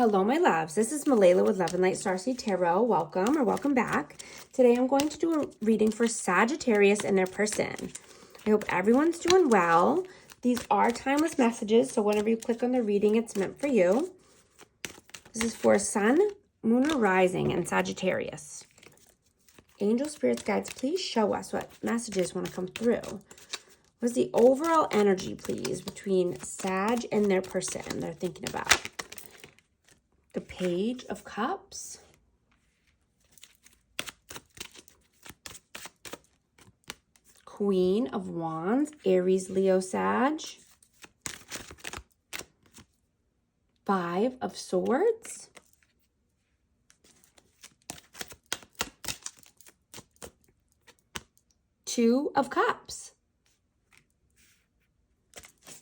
Hello, my loves. This is Malayla with Love and Light Starseed Tarot. Welcome or welcome back. Today I'm going to do a reading for Sagittarius and their person. I hope everyone's doing well. These are timeless messages, so whenever you click on the reading, it's meant for you. This is for Sun, Moon, or Rising in Sagittarius. Angel, spirits, guides, please show us what messages want to come through. What is the overall energy, please, between Sag and their person they're thinking about? The Page of Cups. Queen of Wands, Aries, Leo, Sag. Five of Swords. Two of Cups.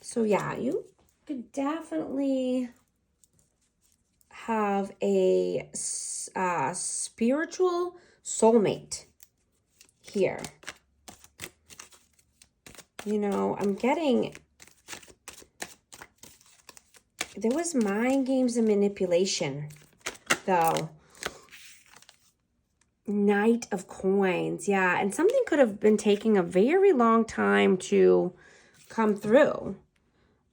So yeah, you could definitely have a spiritual soulmate here. You know, I'm getting, there was mind games and manipulation, though. Knight of Coins, yeah. And something could have been taking a very long time to come through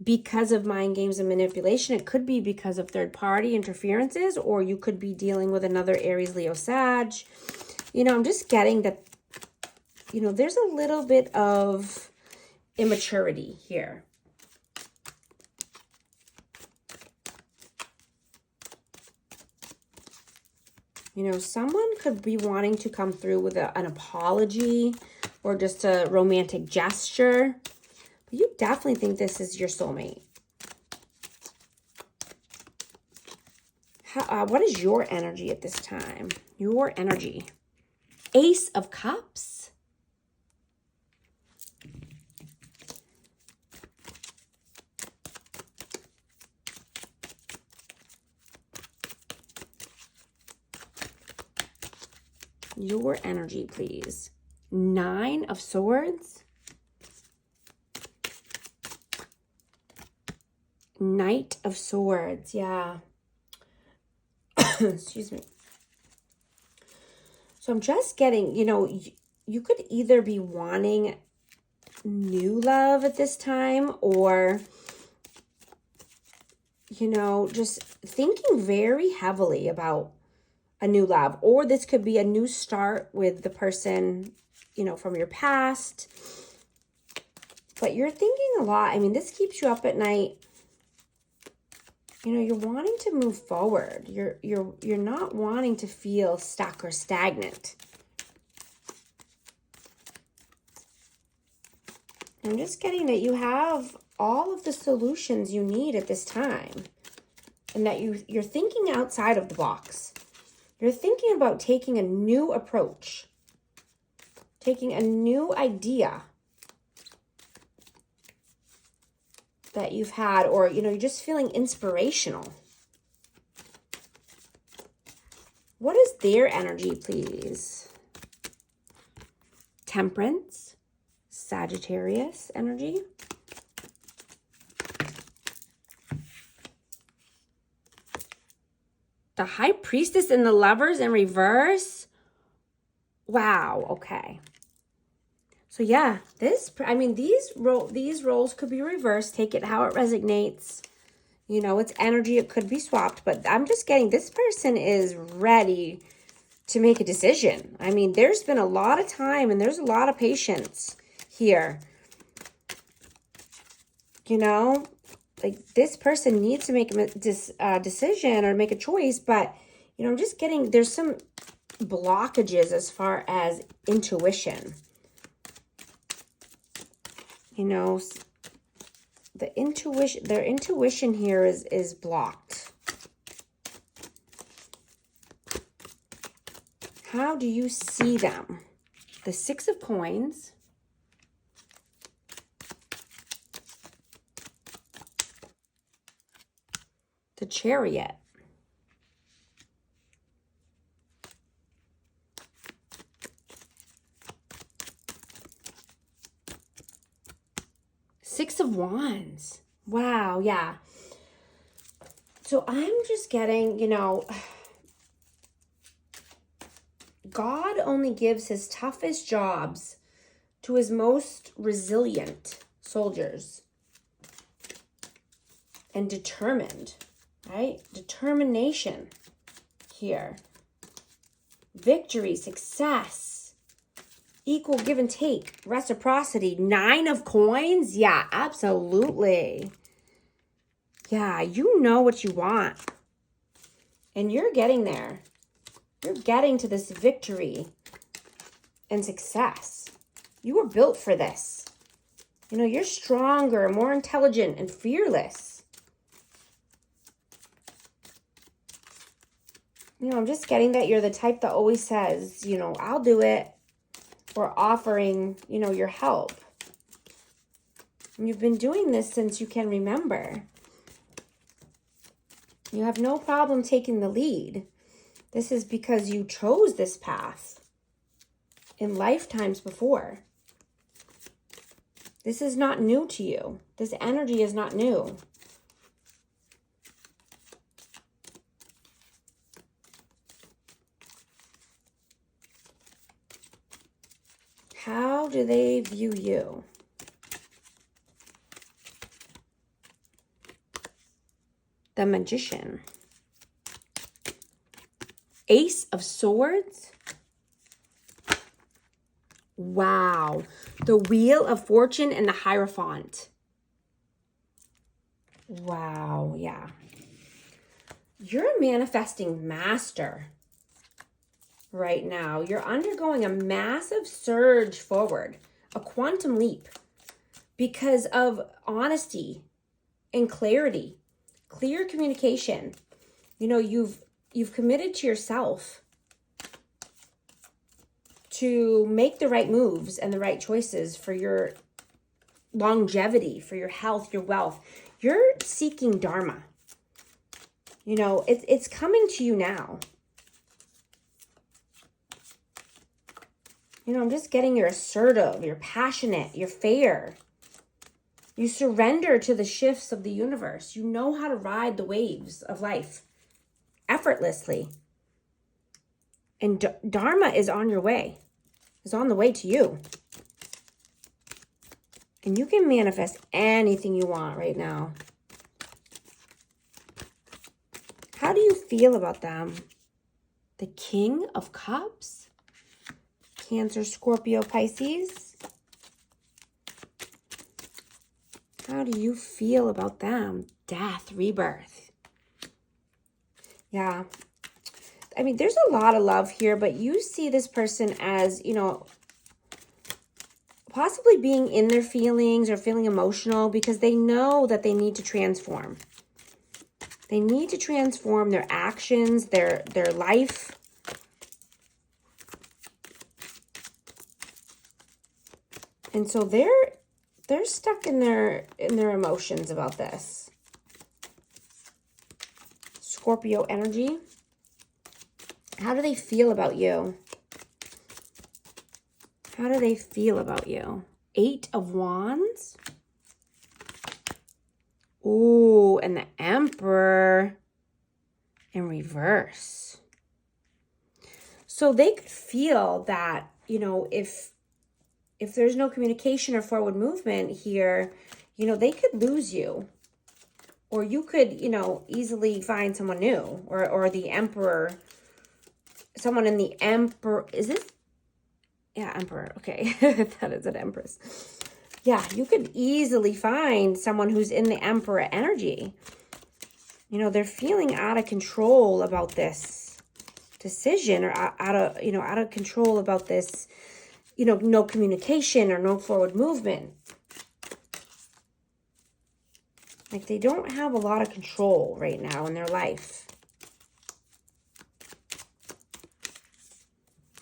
because of mind games and manipulation. It could be because of third-party interferences, or you could be dealing with another Aries, Leo, Sag. You know, I'm just getting that, you know, there's a little bit of immaturity here. You know, someone could be wanting to come through with an apology or just a romantic gesture. But you definitely think this is your soulmate. What is your energy at this time? Your energy. Ace of Cups. Your energy, please. Nine of Swords. Knight of Swords, yeah. Excuse me. So I'm just getting, you know, you could either be wanting new love at this time, or, you know, just thinking very heavily about a new love. Or this could be a new start with the person, you know, from your past. But you're thinking a lot. I mean, this keeps you up at night. You know, you're wanting to move forward. You're not wanting to feel stuck or stagnant. I'm just getting that you have all of the solutions you need at this time, and that you're thinking outside of the box. You're thinking about taking a new approach, taking a new idea that you've had, or, you know, you're just feeling inspirational. What is their energy, please? Temperance, Sagittarius energy. The High Priestess and the Lovers in reverse. Wow, okay. So yeah, these roles could be reversed. Take it how it resonates. You know, it's energy. It could be swapped, but I'm just getting this person is ready to make a decision. I mean, there's been a lot of time and there's a lot of patience here. You know, like this person needs to make a decision or make a choice, but, you know, I'm just getting, there's some blockages as far as intuition. You know, their intuition here is blocked. How do you see them? The Six of Coins. The Chariot. Six of Wands. Wow, yeah. So I'm just getting, you know, God only gives his toughest jobs to his most resilient soldiers and determined, right? Determination here. Victory, success, equal give and take, reciprocity, 9 of coins. Yeah, absolutely. Yeah, you know what you want. And you're getting there. You're getting to this victory and success. You were built for this. You know, you're stronger, more intelligent, and fearless. You know, I'm just getting that you're the type that always says, you know, I'll do it, or offering, you know, your help. And you've been doing this since you can remember. You have no problem taking the lead. This is because you chose this path in lifetimes before. This is not new to you. This energy is not new. How do they view you? The Magician. Ace of Swords. Wow. The Wheel of Fortune and the Hierophant. Wow, yeah. You're a manifesting master right now. You're undergoing a massive surge forward, a quantum leap, because of honesty and clarity, clear communication. You know, you've committed to yourself to make the right moves and the right choices for your longevity, for your health, your wealth. You're seeking Dharma. You know, it's coming to you now. You know, I'm just getting you're assertive, you're passionate, you're fair. You surrender to the shifts of the universe. You know how to ride the waves of life effortlessly. And Dharma is on your way, is on the way to you. And you can manifest anything you want right now. How do you feel about them? The King of Cups? Cancer, Scorpio, Pisces. How do you feel about them? Death, rebirth. Yeah. I mean, there's a lot of love here, but you see this person as, you know, possibly being in their feelings or feeling emotional because they know that they need to transform. They need to transform their actions, their life. And so they're stuck in their emotions about this. Scorpio energy. How do they feel about you? How do they feel about you? 8 of Wands. Ooh, and the Emperor in reverse. So they could feel that, you know, if there's no communication or forward movement here, you know, they could lose you. Or you could, you know, easily find someone new. Or the Emperor, someone in the Emperor, is this? Yeah, Emperor, okay. That is an Empress. Yeah, you could easily find someone who's in the Emperor energy. You know, they're feeling out of control about this decision, or out of control about this, you know, no communication or no forward movement. Like they don't have a lot of control right now in their life.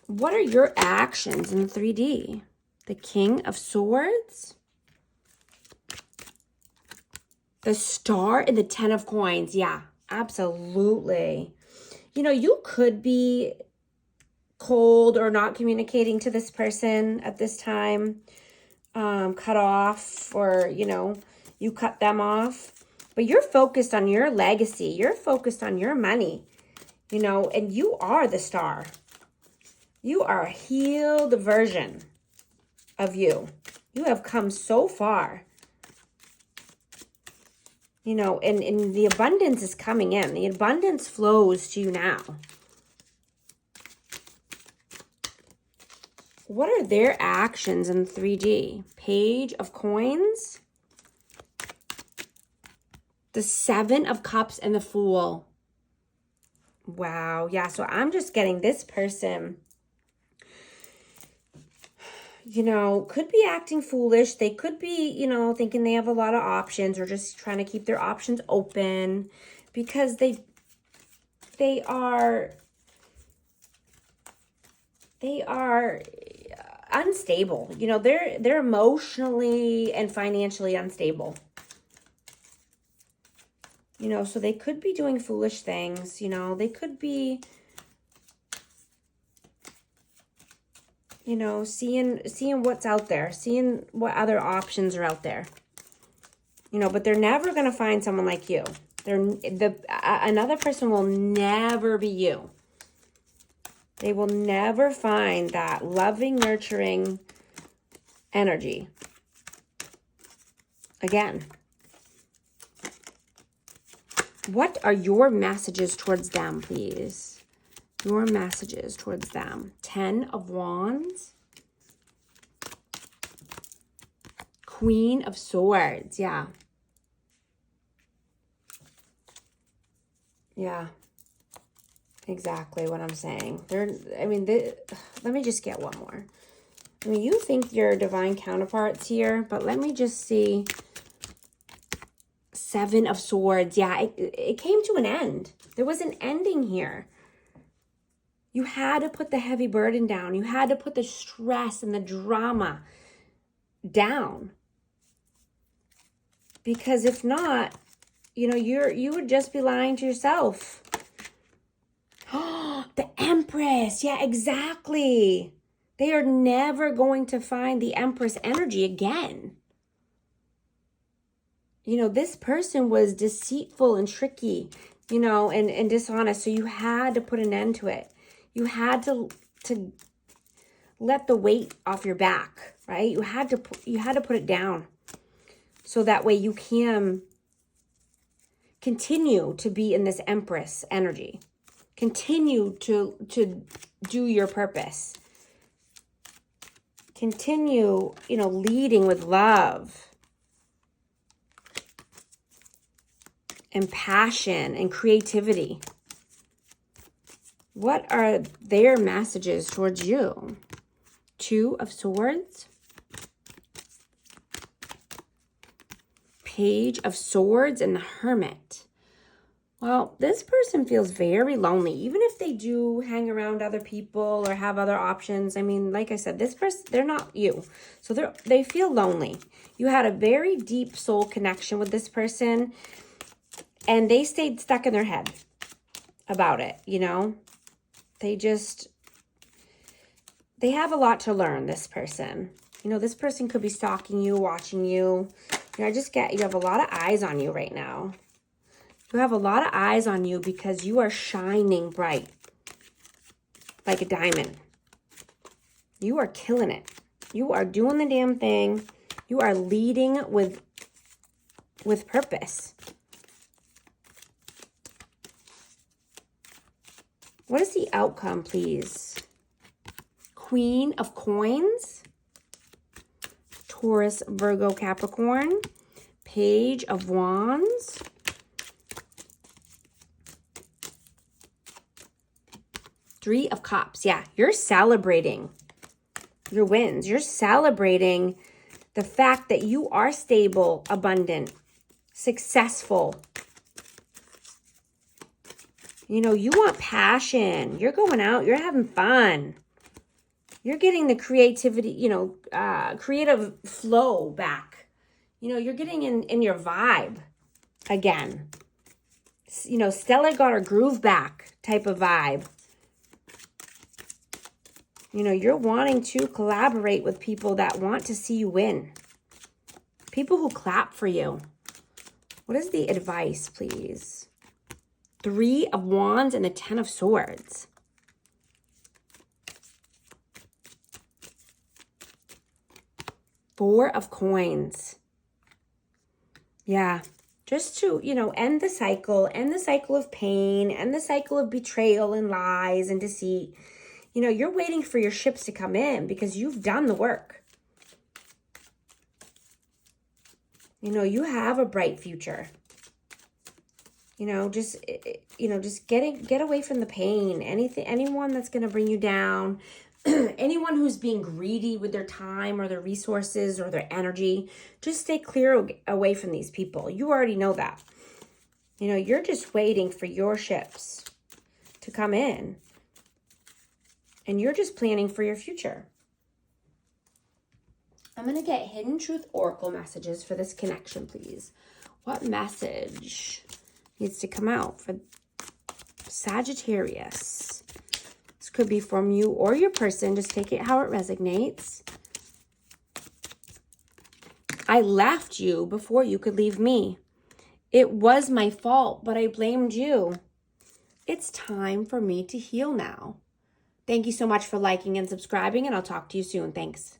What are your actions in 3D? The King of Swords. The Star and the 10 of Coins. Yeah, absolutely. You know, you could be cold or not communicating to this person at this time. Cut off, or, you know, you cut them off. But you're focused on your legacy. You're focused on your money, you know, and you are the star. You are a healed version of you. You have come so far. You know, and the abundance is coming in. The abundance flows to you now. What are their actions in 3D? Page of Coins, the Seven of Cups, and the Fool. Wow. Yeah, so I'm just getting this person, you know, could be acting foolish. They could be, you know, thinking they have a lot of options or just trying to keep their options open because they are unstable. You know, they're emotionally and financially unstable. You know, so they could be doing foolish things, you know, they could be, you know, seeing what's out there, seeing what other options are out there. You know, but they're never going to find someone like you. Another person will never be you. They will never find that loving, nurturing energy. Again. What are your messages towards them, please? Your messages towards them. 10 of Wands. Queen of Swords. Yeah. Yeah. Exactly what I'm saying. Let me just get one more. I mean, you think your divine counterpart's here, but let me just see. 7 of Swords. Yeah, it came to an end. There was an ending here. You had to put the heavy burden down. You had to put the stress and the drama down. Because if not, you know, you would just be lying to yourself. Oh, the Empress. Yeah, exactly. They are never going to find the Empress energy again. You know, this person was deceitful and tricky, you know, and dishonest. So you had to put an end to it. You had to let the weight off your back, right? You had to put it down. So that way you can continue to be in this Empress energy. Continue to do your purpose. Continue, you know, leading with love and passion and creativity. What are their messages towards you? 2 of Swords. Page of Swords and the Hermit. Well, this person feels very lonely, even if they do hang around other people or have other options. I mean, like I said, this person, they're not you. So they feel lonely. You had a very deep soul connection with this person, and they stayed stuck in their head about it, you know? They have a lot to learn, this person. You know, this person could be stalking you, watching you. You know, you have a lot of eyes on you right now. You have a lot of eyes on you because you are shining bright like a diamond. You are killing it. You are doing the damn thing. You are leading with purpose. What is the outcome, please? Queen of Coins. Taurus, Virgo, Capricorn. Page of Wands. Three of Cups. Yeah, you're celebrating your wins. You're celebrating the fact that you are stable, abundant, successful. You know, you want passion. You're going out. You're having fun. You're getting the creativity, you know, creative flow back. You know, you're getting in your vibe again. You know, Stella got her groove back type of vibe. You know, you're wanting to collaborate with people that want to see you win. People who clap for you. What is the advice, please? 3 of Wands and the 10 of Swords. Four of Coins. Yeah. Just to, end the cycle of pain, end the cycle of betrayal and lies and deceit. You're waiting for your ships to come in because you've done the work. You have a bright future. Just get away from the pain. Anyone that's going to bring you down, anyone who's being greedy with their time or their resources or their energy, just stay clear away from these people. You already know that. You're just waiting for your ships to come in. And you're just planning for your future. I'm going to get Hidden Truth Oracle messages for this connection, please. What message needs to come out for Sagittarius? This could be from you or your person. Just take it how it resonates. I left you before you could leave me. It was my fault, but I blamed you. It's time for me to heal now. Thank you so much for liking and subscribing, and I'll talk to you soon. Thanks.